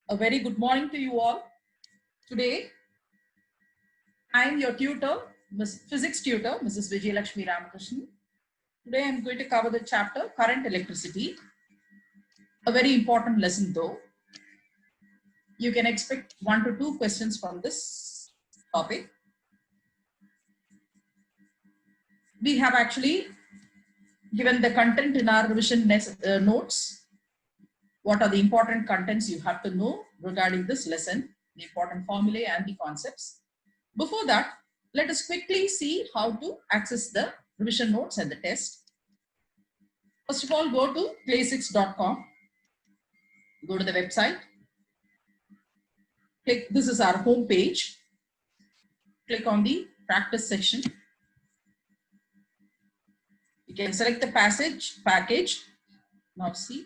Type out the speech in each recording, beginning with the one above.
A very good morning to you all. Today, I am your tutor, Physics tutor, Mrs. Vijayalakshmi Ramakrishnan. Today, I am going to cover the chapter Current Electricity. A very important lesson though. You can expect 1 to 2 questions from this topic. We have actually given the content in our revision notes. What are the important contents you have to know regarding this lesson, the important formulae and the concepts. Before that, let us quickly see how to access the revision notes and the test. First of all, go to play6.com. Go to the website. Click, this is our home page. Click on the practice section. You can select the package. Now see,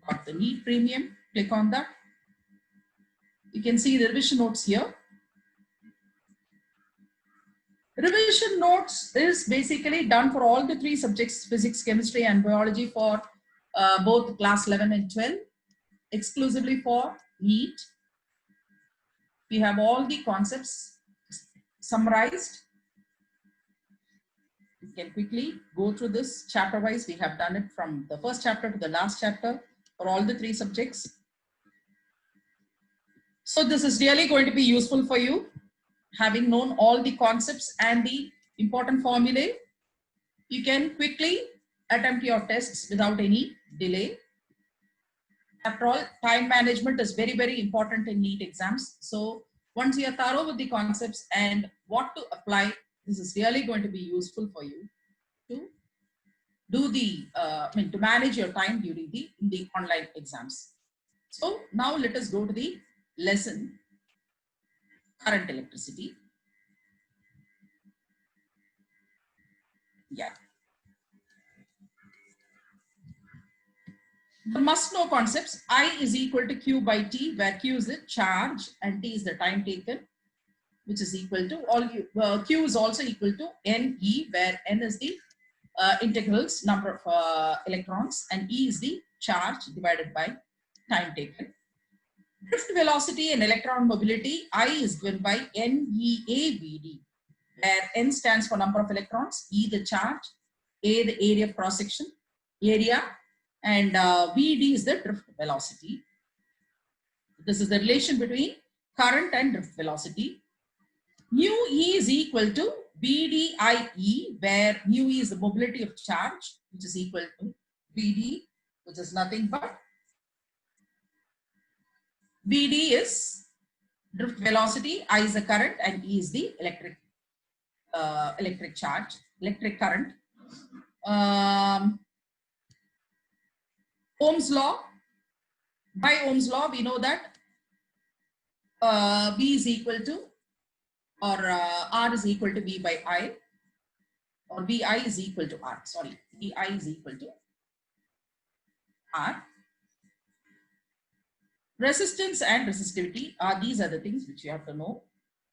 got the NEET premium. Click on that. You can see the revision notes here. Revision notes is basically done for all the 3 subjects, physics, chemistry and biology for both class 11 and 12, exclusively for NEET. We have all the concepts summarized. You can quickly go through this chapter wise. We have done it from the first chapter to the last chapter for all the 3 subjects. So this is really going to be useful for you. Having known all the concepts and the important formulae, you can quickly attempt your tests without any delay. After all, time management is very, very important in NEET exams. So once you are thorough with the concepts and what to apply, this is really going to be useful for you to do the, to manage your time during the online exams. So now let us go to the lesson, current electricity. Yeah. The must know concepts. I is equal to Q by T, where Q is the charge and T is the time taken, which is equal to Q is also equal to NE, where N is the integrals number of electrons and E is the charge divided by time taken. Drift velocity and electron mobility, I is given by NEAVD, where N stands for number of electrons, E the charge, A the area of cross section, area, and VD is the drift velocity. This is the relation between current and drift velocity. Mu E is equal to VDIE, where mu E is the mobility of charge, which is equal to VD, which is nothing but VD is drift velocity, I is the current, and E is the electric charge, electric current. Ohm's law. By Ohm's law, we know that V is equal to, or R is equal to V by I, or VI is equal to R. Sorry, VI is equal to R. Resistance and resistivity are these are the things which you have to know.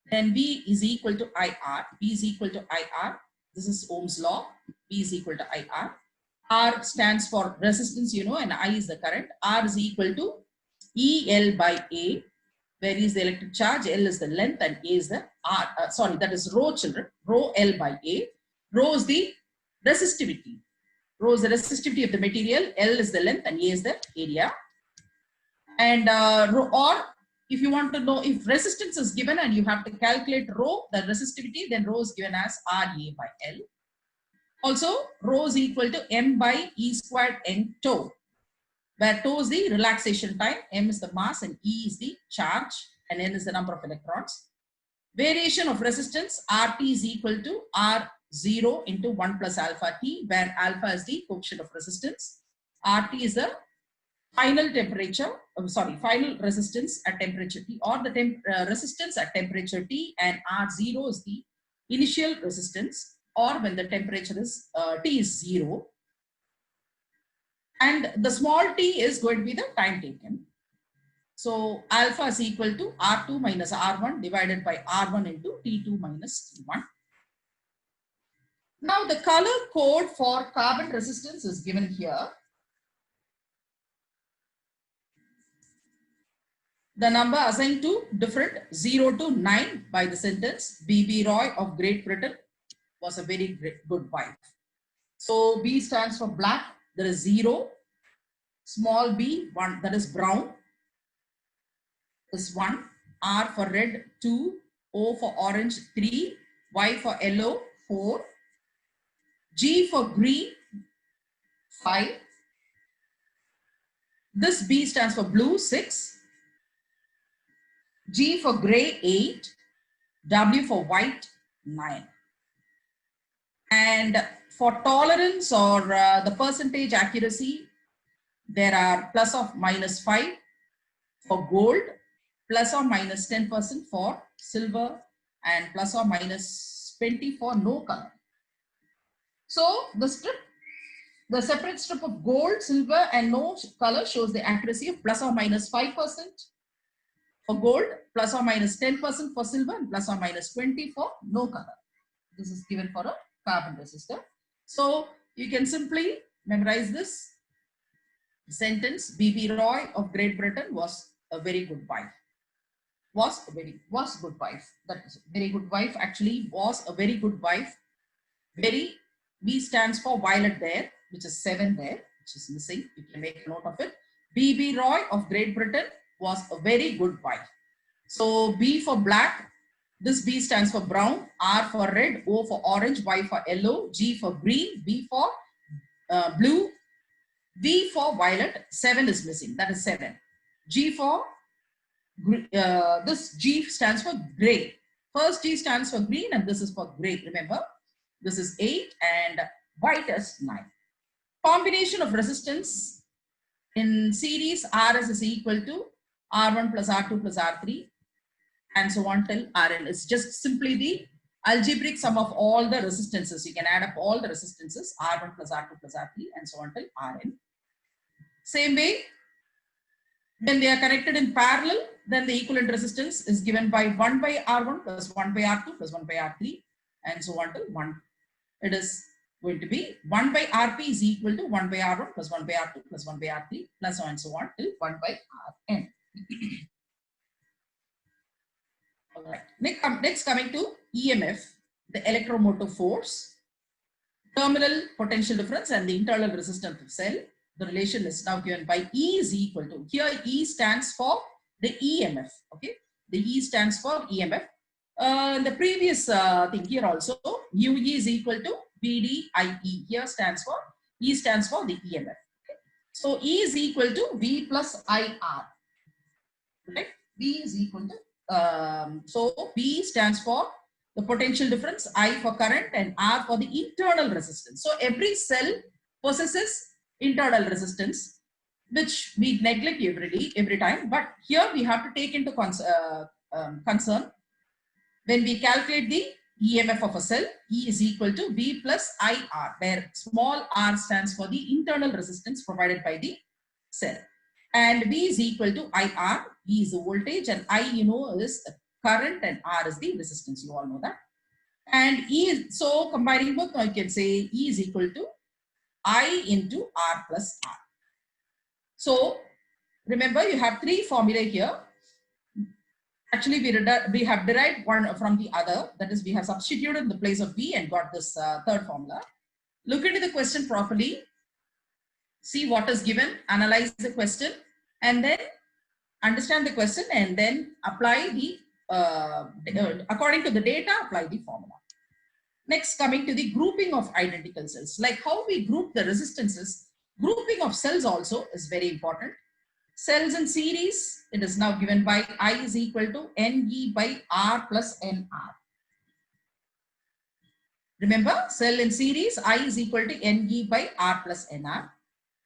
Then V is equal to IR. V is equal to IR. This is Ohm's law. V is equal to IR. R stands for resistance, you know, and I is the current. R is equal to EL by A, where is the electric charge, L is the length, and A is the R. That is rho, children. Rho L by A. Rho is the resistivity. Rho is the resistivity of the material. L is the length, and A is the area. And or if you want to know if resistance is given and you have to calculate rho, the resistivity, then rho is given as RA by L. Also, rho is equal to M by E squared N tau, where tau is the relaxation time, M is the mass, and E is the charge, and N is the number of electrons. Variation of resistance, RT is equal to R0 into 1 plus alpha T, where alpha is the coefficient of resistance. RT is the final temperature, final resistance at temperature T, or the resistance at temperature T, and R0 is the initial resistance, or when the temperature is T is 0. And the small t is going to be the time taken. So alpha is equal to R2 minus R1 divided by R1 into T2 minus T1. Now the color code for carbon resistance is given here. The number assigned to different 0 to 9 by the sentence, B.B. Roy of Great Britain was a very good wife. So B stands for black, there is 0, small b, 1, that is brown, is 1, R for red, 2, O for orange, 3, Y for yellow, 4, G for green, 5. This B stands for blue, 6. G for gray, 8. W for white, 9. And for tolerance or the percentage accuracy, there are plus or minus 5 for gold, plus or minus 10% for silver, and plus or minus 20 for no color. So the separate strip of gold, silver, and no color shows the accuracy of plus or minus 5% for gold, plus or minus 10% for silver, and plus or minus 20 for no color. This is given for a carbon resistor. So you can simply memorize this sentence. B.B. Roy of Great Britain was a very good wife. Was good wife. That is very good wife. Actually, was a very good wife. Very, B stands for violet there, which is 7 there, which is missing. You can make a note of it. B.B. Roy of Great Britain was a very good wife. So B for black. This B stands for brown, R for red, O for orange, Y for yellow, G for green, B for blue, V for violet, 7 is missing, that is 7. G for, this G stands for gray. First G stands for green and this is for gray, remember. This is 8 and white is 9. Combination of resistance in series, RS is equal to R1 plus R2 plus R3. And so on till Rn. It's just simply the algebraic sum of all the resistances. You can add up all the resistances, R1 plus R2 plus R3 and so on till Rn. Same way, when they are connected in parallel, then the equivalent resistance is given by 1 by R1 plus 1 by R2 plus 1 by R3 and so on till 1. It is going to be 1 by Rp is equal to 1 by R1 plus 1 by R2 plus 1 by R3 plus so and so on till 1 by Rn. All right. Next coming to EMF, the electromotive force, terminal potential difference and the internal resistance of cell. The relation is now given by E is equal to, here E stands for the EMF, okay. The E stands for EMF. In the previous thing here also, UE is equal to VDIE. Here stands for, E stands for the EMF. Okay? So E is equal to V plus IR, right? V is equal to so P stands for the potential difference, I for current and R for the internal resistance. So every cell possesses internal resistance, which we neglect every time. But here we have to take into concern when we calculate the EMF of a cell, E is equal to V plus IR, where small r stands for the internal resistance provided by the cell. And V is equal to IR. V is the voltage and I, you know, is current and R is the resistance. You all know that. And E is, so combining both, I can say E is equal to I into R plus R. So remember, you have three formulae here. Actually, we have derived one from the other. That is, we have substituted in the place of V and got this third formula. Look into the question properly. See what is given, analyze the question, and then understand the question, and then apply the, according to the data, apply the formula. Next, coming to the grouping of identical cells. Like how we group the resistances, grouping of cells also is very important. Cells in series, it is now given by I is equal to NE by R plus NR. Remember, cell in series, I is equal to NE by R plus NR.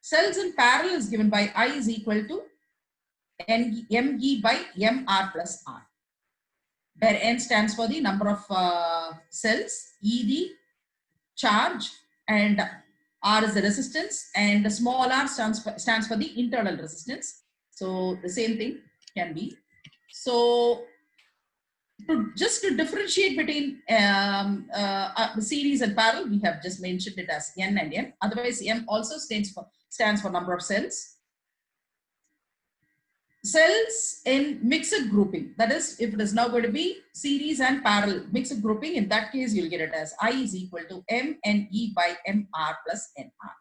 Cells in parallel is given by I is equal to ME by MR plus R, where N stands for the number of cells, E the charge, and R is the resistance, and the small r stands for the internal resistance. So the same thing can be. So just to differentiate between series and parallel, we have just mentioned it as N and M. Otherwise, M also stands for number of cells. cells in mixed grouping, that is, if it is now going to be series and parallel mixed grouping, in that case you'll get it as I is equal to MNE by MR plus NR.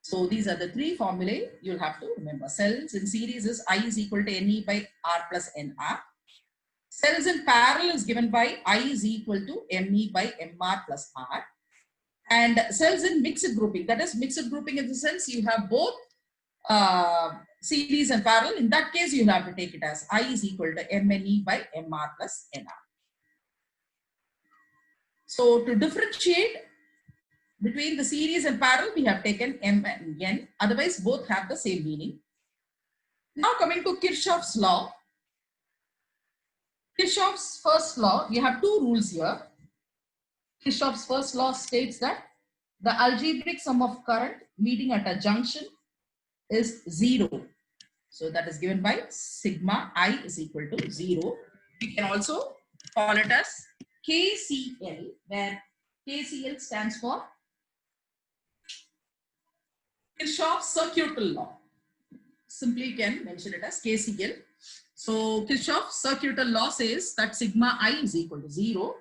So these are the three formulae you'll have to remember. Cells in series is I is equal to NE by R plus NR. Cells in parallel is given by I is equal to ME by MR plus R. And cells in mixed grouping, that is mixed grouping in the sense you have both series and parallel. In that case, you have to take it as I is equal to MNE by MR plus NR. So to differentiate between the series and parallel, we have taken M and N. Otherwise, both have the same meaning. Now coming to Kirchhoff's law. Kirchhoff's first law, you have two rules here. Kirchhoff's first law states that the algebraic sum of current meeting at a junction is 0. So that is given by sigma I is equal to 0. We can also call it as KCL, where KCL stands for Kirchhoff's circuital law. Simply you can mention it as KCL. So Kirchhoff's circuital law says that sigma I is equal to 0.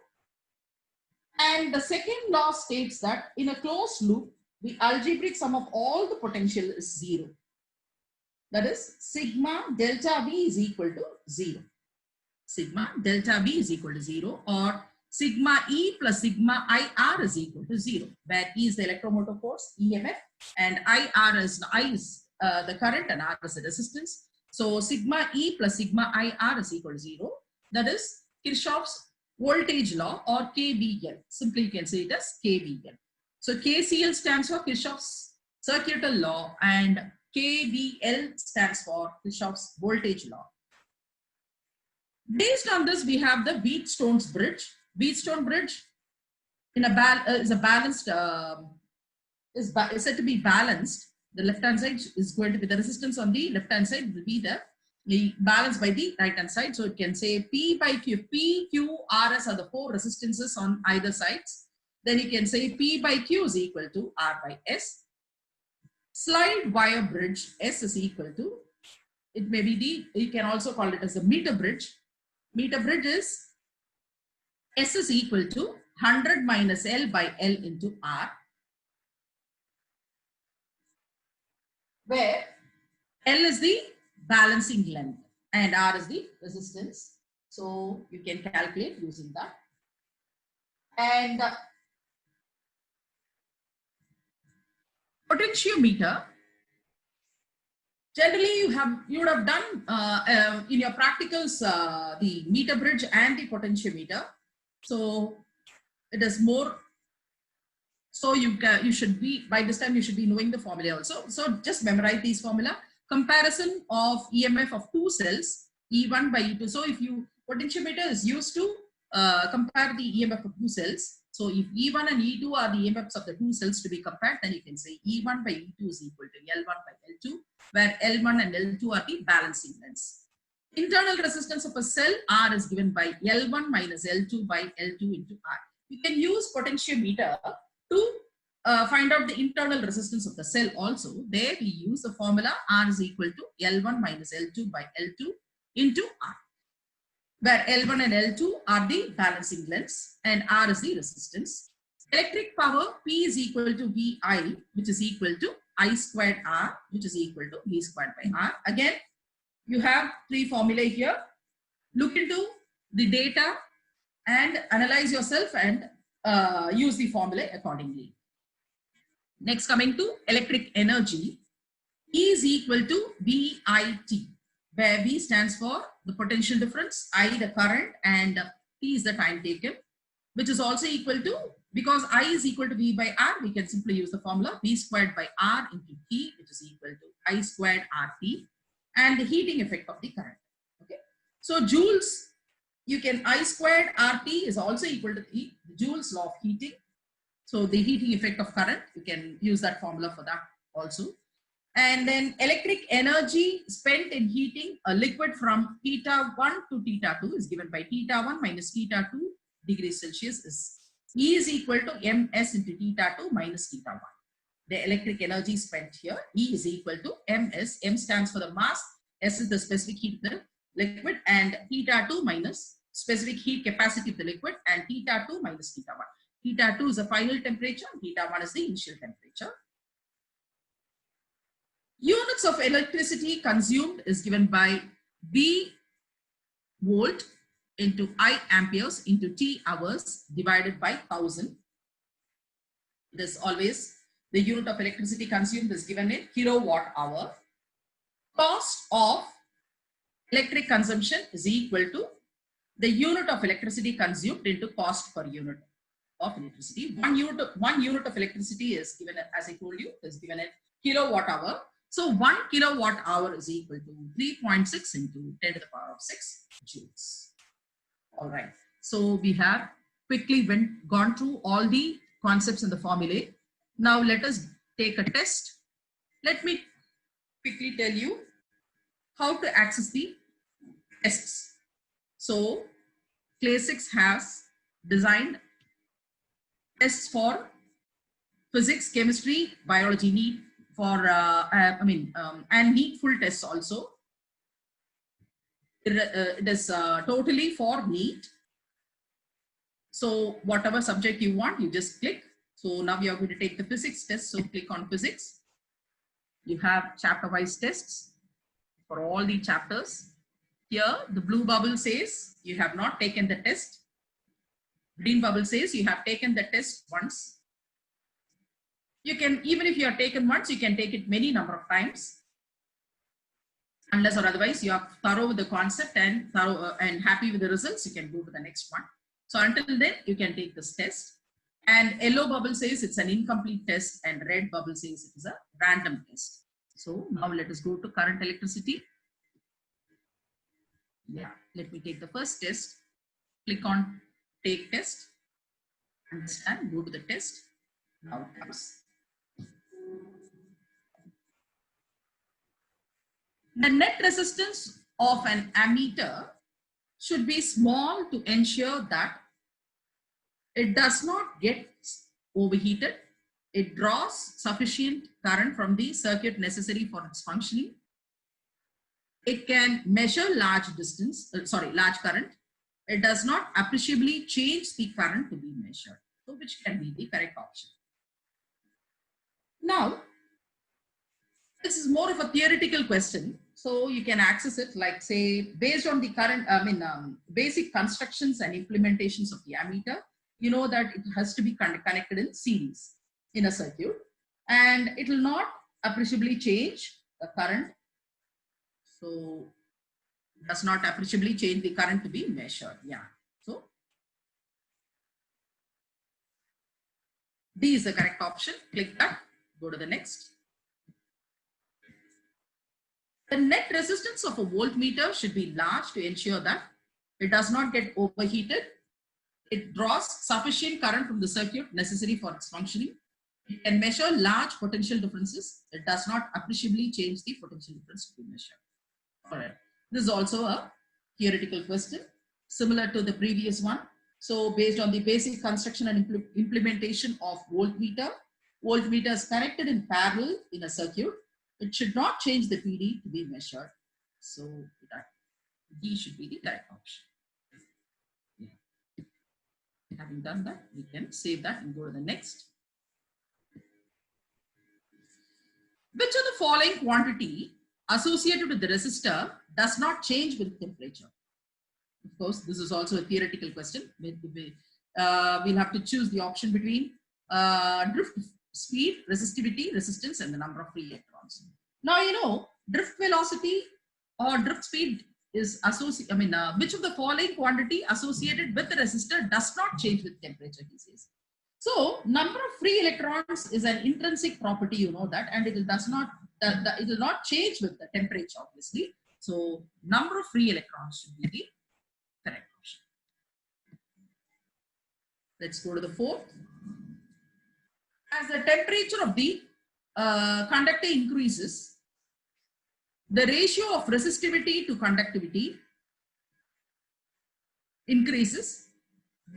And the second law states that in a closed loop, the algebraic sum of all the potential is 0. That is, sigma delta V is equal to 0. Sigma delta V is equal to 0, or sigma E plus sigma IR is equal to 0, where E is the electromotive force, EMF, and IR is the current and R is the resistance. So sigma E plus sigma IR is equal to 0. That is Kirchhoff's voltage law, or KVL. Simply you can say it as KVL. So KCL stands for Kirchhoff's circuital law, and KVL stands for Kirchhoff's voltage law. Based on this, we have the Wheatstone's bridge. Wheatstone bridge is a balanced, is said to be balanced. The left-hand side is going to be the resistance on the left-hand side will be the balanced by the right-hand side. So it can say P by Q. P, Q, RS are the four resistances on either sides. Then you can say P by Q is equal to R by S. Slide wire bridge, S is equal to, it may be you can also call it as a meter bridge. Meter bridge is S is equal to 100 minus L by L into R, where L is the balancing length and R is the resistance. So you can calculate using that. And potentiometer, generally you would have done in your practicals the meter bridge and the potentiometer. So it is more, so you should be, by this time you should be knowing the formula also. So just memorize these formula. Comparison of EMF of two cells, E1 by E2. So if potentiometer is used to compare the EMF of two cells. So if E1 and E2 are the EMFs of the two cells to be compared, then you can say E1 by E2 is equal to L1 by L2, where L1 and L2 are the balancing lengths. Internal resistance of a cell, R, is given by L1 minus L2 by L2 into R. You can use potentiometer to find out the internal resistance of the cell also. There we use the formula R is equal to L1 minus L2 by L2 into R, where L1 and L2 are the balancing lengths and R is the resistance. Electric power, P is equal to VI, which is equal to I squared R, which is equal to V squared by R. Again, you have three formulae here. Look into the data and analyze yourself and use the formula accordingly. Next, coming to electric energy, E is equal to VIT, where V stands for the potential difference, I the current, and T is the time taken, which is also equal to, because I is equal to V by R, we can simply use the formula V squared by R into T, which is equal to I squared RT, and the heating effect of the current. Okay, so joules, you can I squared RT is also equal to the Joule's law of heating. So the heating effect of current, you can use that formula for that also. And then electric energy spent in heating a liquid from theta 1 to theta 2 is given by theta 1 minus theta 2 degrees Celsius is E is equal to ms into theta 2 minus theta 1. The electric energy spent here, E is equal to ms. M stands for the mass, S is the specific heat of the liquid, and theta 2 minus specific heat capacity of the liquid, and theta 2 minus theta 1. Theta 2 is the final temperature, theta 1 is the initial temperature. Units of electricity consumed is given by V volt into I amperes into T hours divided by 1000. This always the unit of electricity consumed is given in kilowatt hour. Cost of electric consumption is equal to the unit of electricity consumed into cost per unit of electricity. One unit of electricity is given, as I told you, is given in kilowatt hour. So 1 kilowatt hour is equal to 3.6 into 10 to the power of 6 joules. All right. So we have quickly gone through all the concepts in the formulae. Now let us take a test. Let me quickly tell you how to access the tests. So Class 6 has designed tests for physics, chemistry, biology, NEET for and NEET full tests also. It is totally for NEET. So whatever subject you want, you just click. So now you are going to take the physics test. So click on physics. You have chapter-wise tests for all the chapters. Here, the blue bubble says you have not taken the test. Green bubble says you have taken the test once. You can, even if you are taken once, you can take it many number of times. Unless or otherwise you are thorough with the concept and happy with the results, you can go to the next one. So until then, you can take this test. And yellow bubble says it's an incomplete test, and red bubble says it is a random test. So now let us go to current electricity. Yeah, let me take the first test. Click on take test. Understand, go to the test. Now it comes. The net resistance of an ammeter should be small to ensure that it does not get overheated. It draws sufficient current from the circuit necessary for its functioning. It can measure large current. It does not appreciably change the current to be measured. So which can be the correct option? Now, this is more of a theoretical question. So you can access it like, say, based on the current, basic constructions and implementations of the ammeter, you know that it has to be connected in series in a circuit, and it will not appreciably change the current. So does not appreciably change the current to be measured. Yeah. So D is the correct option. Click that. Go to the next. The net resistance of a voltmeter should be large to ensure that it does not get overheated. It draws sufficient current from the circuit necessary for its functioning. It can measure large potential differences. It does not appreciably change the potential difference to be measured. All right. This is also a theoretical question, similar to the previous one. So based on the basic construction and implementation of voltmeter, voltmeter is connected in parallel in a circuit. It should not change the PD to be measured. So that D should be the correct option. Yeah. Having done that, we can save that and go to the next. Which of the following quantity associated with the resistor does not change with temperature? Of course, this is also a theoretical question. We'll have to choose the option between drift speed, resistivity, resistance, and the number of free electrons. Now, you know, drift velocity or drift speed is associated, which of the following quantity associated with the resistor does not change with temperature, he says. So, number of free electrons is an intrinsic property, you know that, and it will not change with the temperature, obviously. So, number of free electrons should be the correct option. Let's go to the fourth. As the temperature of the conductor increases, the ratio of resistivity to conductivity increases,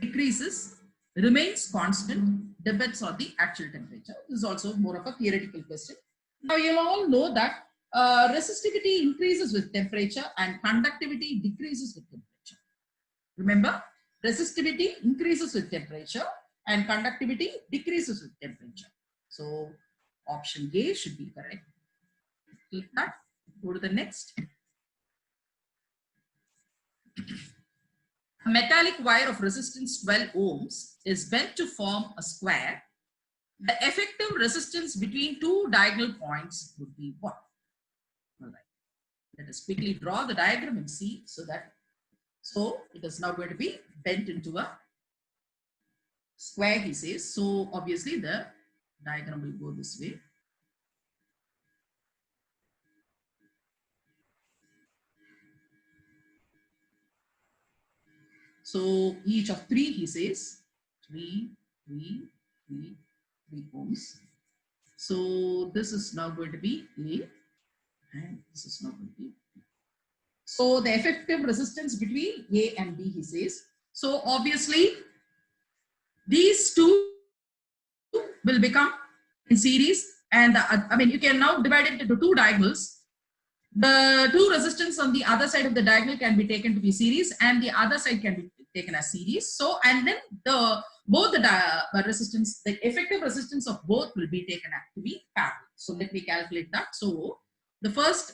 decreases, remains constant, depends on the actual temperature. This is also more of a theoretical question. Now you all know that resistivity increases with temperature and conductivity decreases with temperature. Remember, resistivity increases with temperature and conductivity decreases with temperature. So option A should be correct. Click that. Go to the next. A metallic wire of resistance 12 ohms is bent to form a square. The effective resistance between two diagonal points would be what? All right. Let us quickly draw the diagram and see so it is now going to be bent into a square, he says. So obviously the diagram will go this way. So each of 3, he says, 3 ohms. So this is now going to be A and this is now going to be B. So the effective resistance between A and B, he says. So obviously these two will become in series, and you can now divide it into two diagonals. The two resistance on the other side of the diagonal can be taken to be series, and the other side can be taken as series. So, and then both the resistance, the effective resistance of both will be taken to be parallel. So let me calculate that. So the first,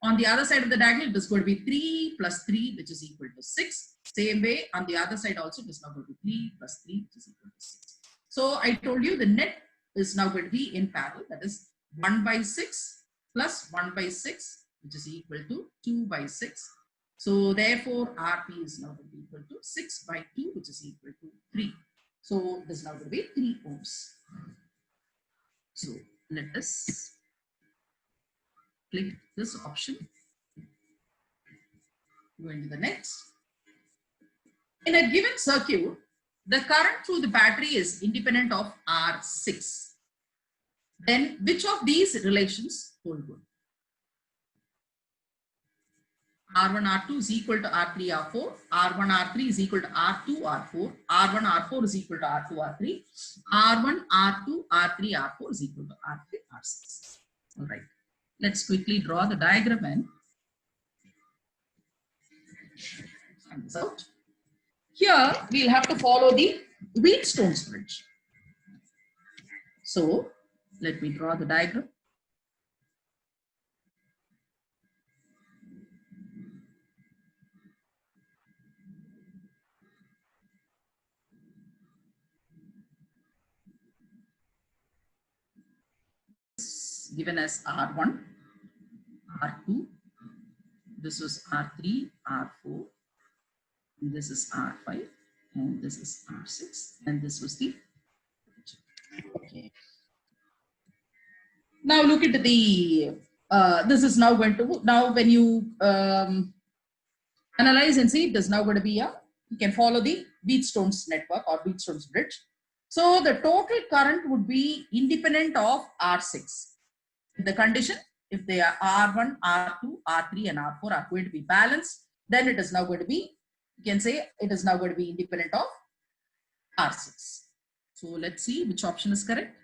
on the other side of the diagonal, it is going to be 3 plus 3, which is equal to 6. Same way, on the other side also, it is now going to be 3 plus 3, which is equal to 6. So I told you the net is now going to be in parallel. That is 1 by 6 plus 1 by 6, which is equal to 2 by 6. So therefore, RP is now going to be equal to 6 by 2, which is equal to 3. So this is now going to be 3 ohms. So let us click this option. Go into the next. In a given circuit, the current through the battery is independent of R6. Then which of these relations hold good? R1, R2 is equal to R3, R4. R1, R3 is equal to R2, R4. R1, R4 is equal to R2, R3. R1, R2, R3, R4 is equal to R3, R6. All right. Let's quickly draw the diagram and find this out. Here, we'll have to follow the Wheatstone's bridge. So, let me draw the diagram. Given as R1, R2, this was R3, R4, and this is R5, and this is R6, and this was the okay. Now look at the this is now going to, now when you analyze and see, it is now going to be you can follow the Wheatstone's network or Wheatstone's bridge. So the total current would be independent of R6. The condition, if they are R1, R2, R3 and R4 are going to be balanced, then it is now going to be, you can say it is now going to be independent of R6. So let's see which option is correct.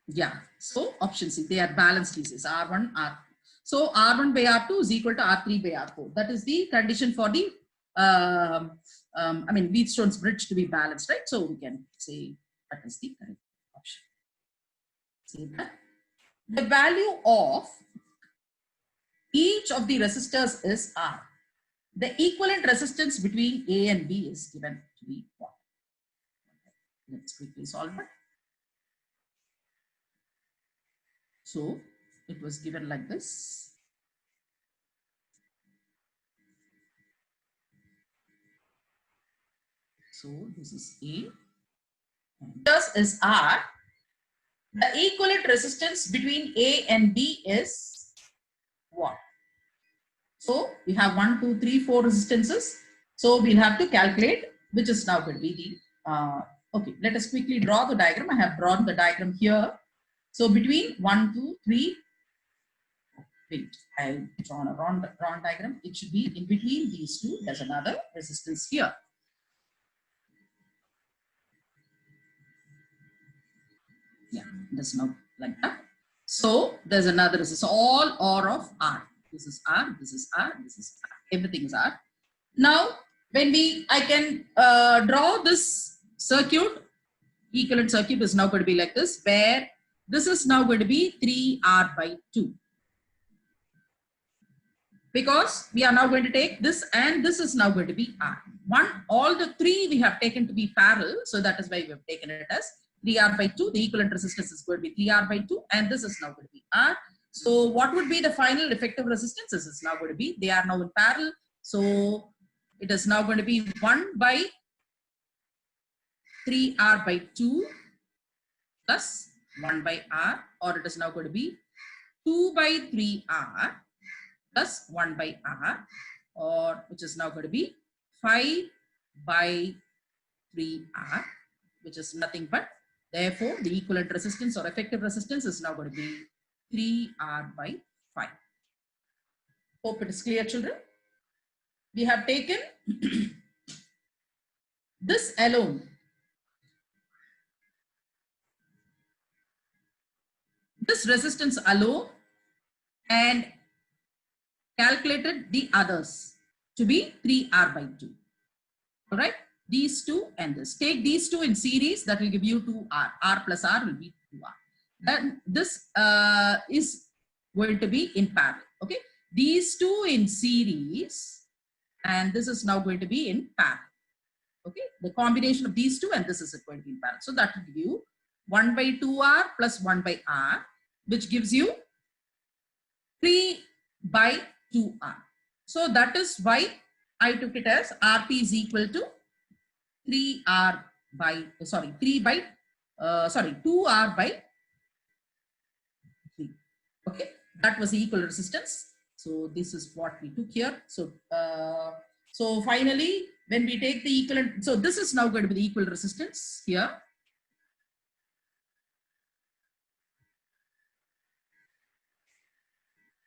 Yeah, so option C, they are balanced pieces, R1, R2. So R1 by R2 is equal to R3 by R4. That is the condition for the, Wheatstone's bridge to be balanced, right? So we can say that is the correct option. See that? The value of each of the resistors is R. The equivalent resistance between A and B is given to be what? Let's quickly solve it. So it was given like this. So this is A. This is R. The equivalent resistance between A and B is what? So we have 1, 2, 3, 4 resistances. So we'll have to calculate which is now going to be the, okay, let us quickly draw the diagram. I have drawn the diagram here. So between 1, 2, 3, wait, I've drawn a wrong diagram. It should be in between these two. There's another resistance here. Yeah, that's now like that. So there's another, this is all R of R. This is R, this is R, this is R. Everything is R. Now, when I can draw this circuit, equivalent circuit is now going to be like this, where this is now going to be 3R by 2. Because we are now going to take this and this is now going to be R. All the three we have taken to be parallel, so that is why we have taken it as 3R by 2. The equivalent resistance is going to be 3R by 2 and this is now going to be R. So what would be the final effective resistance? This is now going to be, they are now in parallel. So it is now going to be 1 by 3R by 2 plus 1 by R, or it is now going to be 2 by 3R plus 1 by R, or which is now going to be 5 by 3R, which is nothing but, therefore the equivalent resistance or effective resistance is now going to be 3R by 5. Hope it is clear, children. We have taken this alone. This resistance alone and calculated the others to be 3R by 2. All right, these two and this. Take these two in series, that will give you 2R. R plus R will be 2R. Then this is going to be in parallel. Okay, these two in series and this is now going to be in parallel. Okay, the combination of these two and this is going to be in parallel. So that will give you 1 by 2R plus 1 by R, which gives you 3 by 2R. So that is why I took it as RP is equal to 2R by 3. Okay, that was the equal resistance. So this is what we took here. So so finally, when we take the equivalent, so this is now going to be the equal resistance here.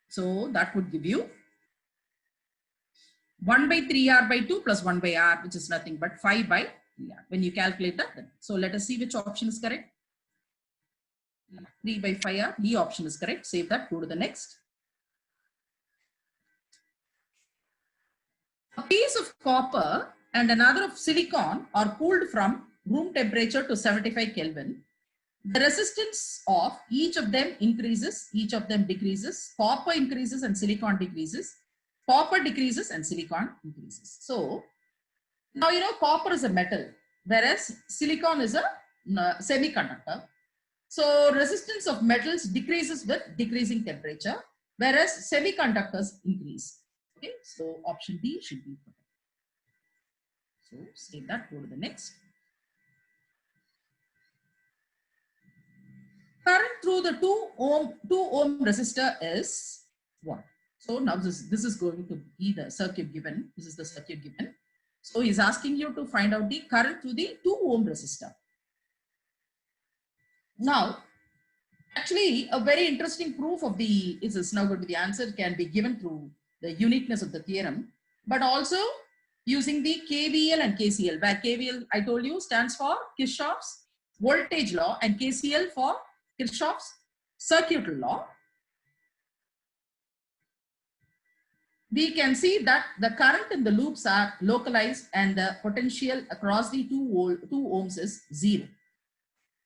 So that would give you 1 by 3R by 2 plus 1 by R, which is nothing but 5 by 3R. When you calculate that, then. So let us see which option is correct. 3 by 5R, D option is correct. Save that, go to the next. A piece of copper and another of silicon are cooled from room temperature to 75 Kelvin. The resistance of each of them increases, each of them decreases. Copper increases and silicon decreases. Copper decreases and silicon increases. So now you know copper is a metal, whereas silicon is a semiconductor. So resistance of metals decreases with decreasing temperature, whereas semiconductors increase. Okay, so option D should be correct. So save that, go to the next. Current through the 2 ohm resistor is what? So now this is going to be the circuit given. This is the circuit given. So he's asking you to find out the current through the 2 ohm resistor. Now, actually, a very interesting proof of the is now going to be the answer can be given through the uniqueness of the theorem, but also using the KVL and KCL, where KVL, I told you, stands for Kirchhoff's voltage law and KCL for Kirchhoff's circuit law. We can see that the current in the loops are localized and the potential across the 2 ohms is 0.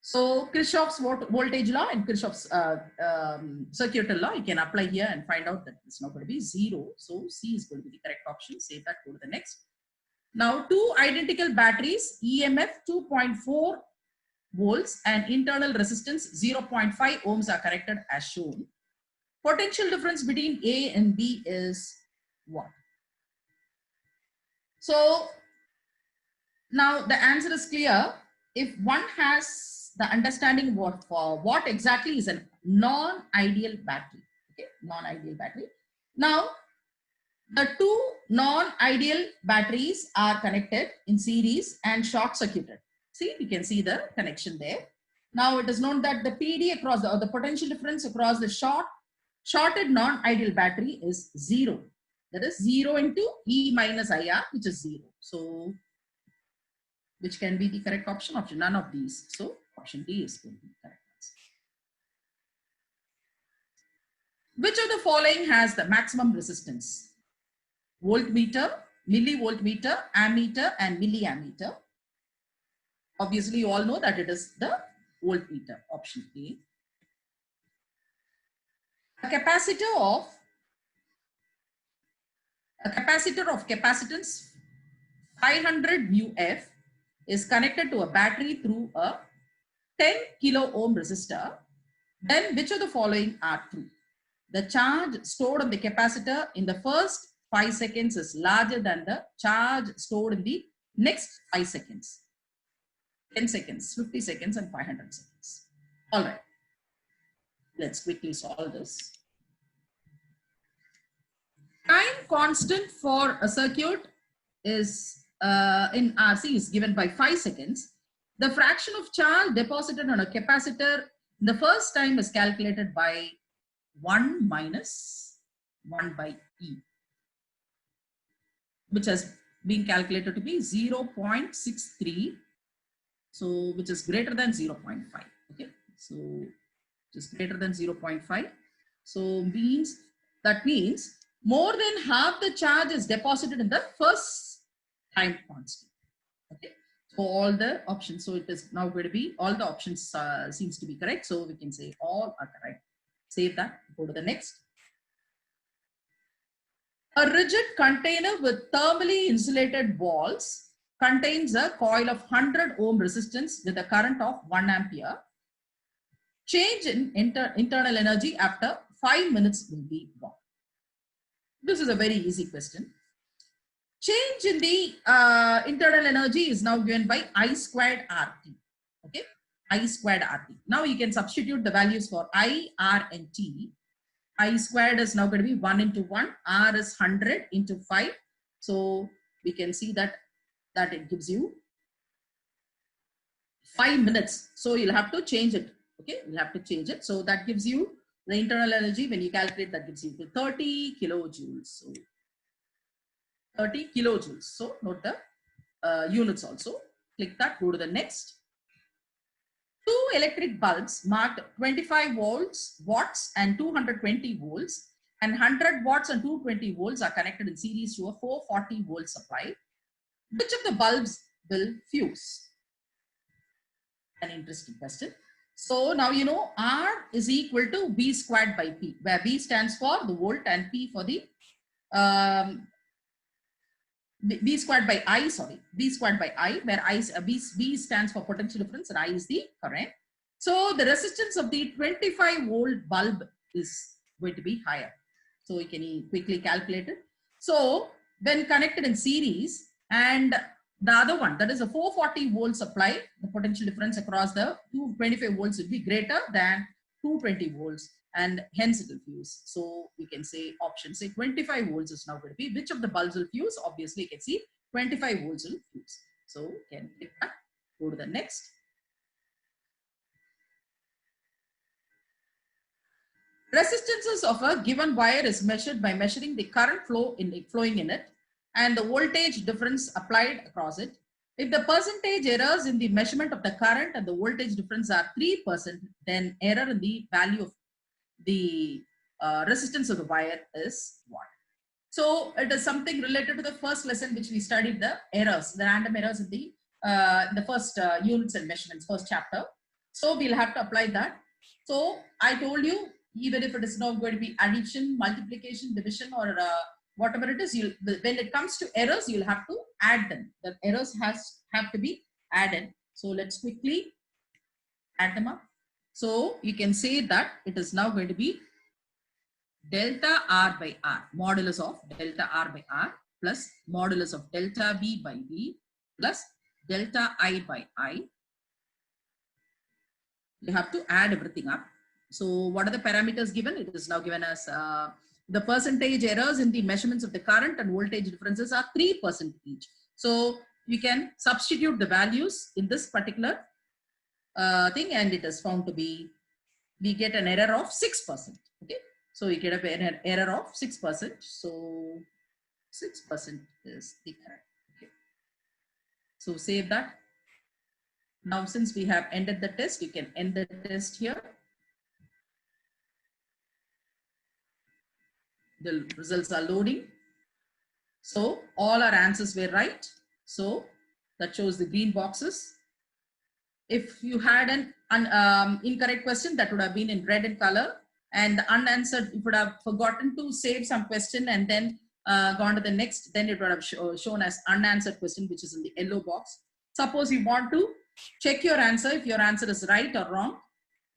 So Kirchhoff's voltage law and Kirchhoff's circuit law, you can apply here and find out that it's not going to be 0. So C is going to be the correct option. Save that, go to the next. Now, 2 identical batteries, EMF 2.4 volts and internal resistance 0.5 ohms are connected as shown. Potential difference between A and B is what? So now the answer is clear. If one has the understanding what exactly is a non-ideal battery, okay, non-ideal battery. Now, the 2 non-ideal batteries are connected in series and short circuited. See, we can see the connection there. Now it is known that the PD across the potential difference across the shorted non-ideal battery is 0. That is 0 into E minus IR, which is 0. So, which can be the correct option? Option none of these. So option D is going to be correct. Which of the following has the maximum resistance? Voltmeter, millivoltmeter, ammeter, and milliammeter. Obviously, you all know that it is the voltmeter, option A. A capacitor of capacitance 500 mu F is connected to a battery through a 10 kilo ohm resistor. Then which of the following are true? The charge stored on the capacitor in the first 5 seconds is larger than the charge stored in the next 5 seconds. 10 seconds, 50 seconds, and 500 seconds. All right. Let's quickly solve this. Time constant for a circuit is in RC is given by 5 seconds. The fraction of charge deposited on a capacitor the first time is calculated by 1 minus 1 by E, which has been calculated to be 0.63, so which is greater than 0.5. Okay, so which is greater than 0.5. So that means more than half the charge is deposited in the first time constant. Okay, so all the options, so it is now going to be all the options seems to be correct, so we can say all are correct. Save that, go to the next. A rigid container with thermally insulated walls contains a coil of 100 ohm resistance with a current of 1 ampere. Change in internal energy after 5 minutes will be what? This is a very easy question. Change in the internal energy is now given by I squared RT. Okay, I squared RT. Now you can substitute the values for I, R, and T. I squared is now going to be 1 into 1. R is 100 into 5. So we can see that it gives you 5 minutes. So you'll have to change it. Okay, you'll have to change it. So that gives you the internal energy. When you calculate, that gives you 30 kilojoules. So 30 kilojoules. So note the units also. Click that, go to the next. Two electric bulbs marked 25 watts and 220 volts, and 100 watts and 220 volts are connected in series to a 440 volt supply. Which of the bulbs will fuse? An interesting question. So now you know R is equal to V squared by P, where V stands for the volt and P for the V squared by I, V squared by I, where V stands for potential difference and I is the current. So the resistance of the 25 volt bulb is going to be higher. So we can quickly calculate it. So when connected in series, and the other one, that is a 440 volt supply, the potential difference across the 225 volts will be greater than 220 volts, and hence it will fuse. So we can say option say 25 volts is now going to be which of the bulbs will fuse. Obviously you can see 25 volts will fuse. So we can click that, go to the next. Resistances of a given wire is measured by measuring the current flowing in it and the voltage difference applied across it. If the percentage errors in the measurement of the current and the voltage difference are 3%, then error in the value of the resistance of the wire is what? So it is something related to the first lesson which we studied, the errors, the random errors in the first units and measurements, first chapter. So we'll have to apply that. So I told you, even if it is not going to be addition, multiplication, division, or whatever it is, when it comes to errors, you'll have to add them. The errors have to be added. So let's quickly add them up. So you can say that it is now going to be delta R by R, modulus of delta R by R, plus modulus of delta V by V, plus delta I by I. You have to add everything up. So what are the parameters given? It is now given as the percentage errors in the measurements of the current and voltage differences are 3% each. So you can substitute the values in this particular thing, and it is found to be, we get an error of 6%. Okay, so we get an error of 6%. So 6% is the correct. Okay, so save that. Now since we have ended the test, you can end the test here. The results are loading. So all our answers were right. So that shows the green boxes. If you had an incorrect question, that would have been in red in color, and the unanswered, if you would have forgotten to save some question and then gone to the next, then it would have shown as unanswered question, which is in the yellow box. Suppose you want to check your answer, if your answer is right or wrong,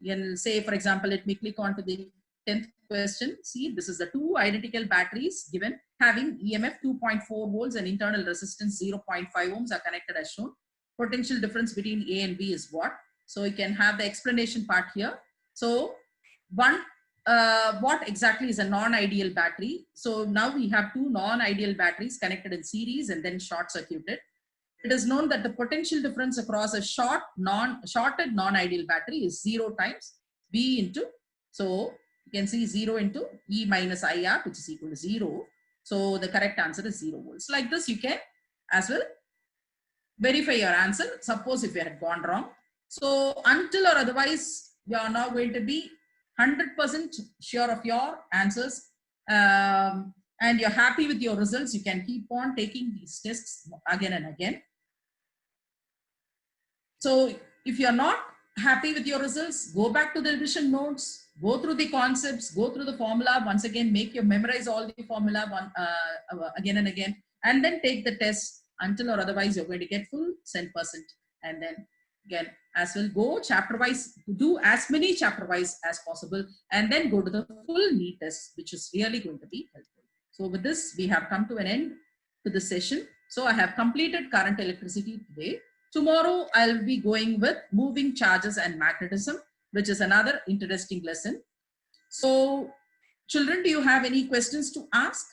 you can say, for example, let me click on to the 10th question. See, this is the two identical batteries given having EMF 2.4 volts and internal resistance 0.5 ohms are connected as shown. Potential difference between A and B is what? So you can have the explanation part here. So what exactly is a non-ideal battery? So now we have two non-ideal batteries connected in series and then short circuited. It is known that the potential difference across a shorted non-ideal battery is 0 times V into, so you can see 0 into E minus IR, which is equal to 0. So the correct answer is 0 volts. Like this, you can as well verify your answer. Suppose if you had gone wrong. So until or otherwise, you are now going to be 100% sure of your answers. And you're happy with your results, you can keep on taking these tests again and again. So if you're not happy with your results, go back to the revision notes, go through the concepts, go through the formula once again, memorize all the formula again and again, and then take the test. Until or otherwise you're going to get full 100%. And then again as well, go chapter wise, do as many chapter wise as possible, and then go to the full NEET test, which is really going to be helpful. So with this, we have come to an end to the session. So I have completed current electricity today. Tomorrow I'll be going with moving charges and magnetism, which is another interesting lesson. So children, do you have any questions to ask?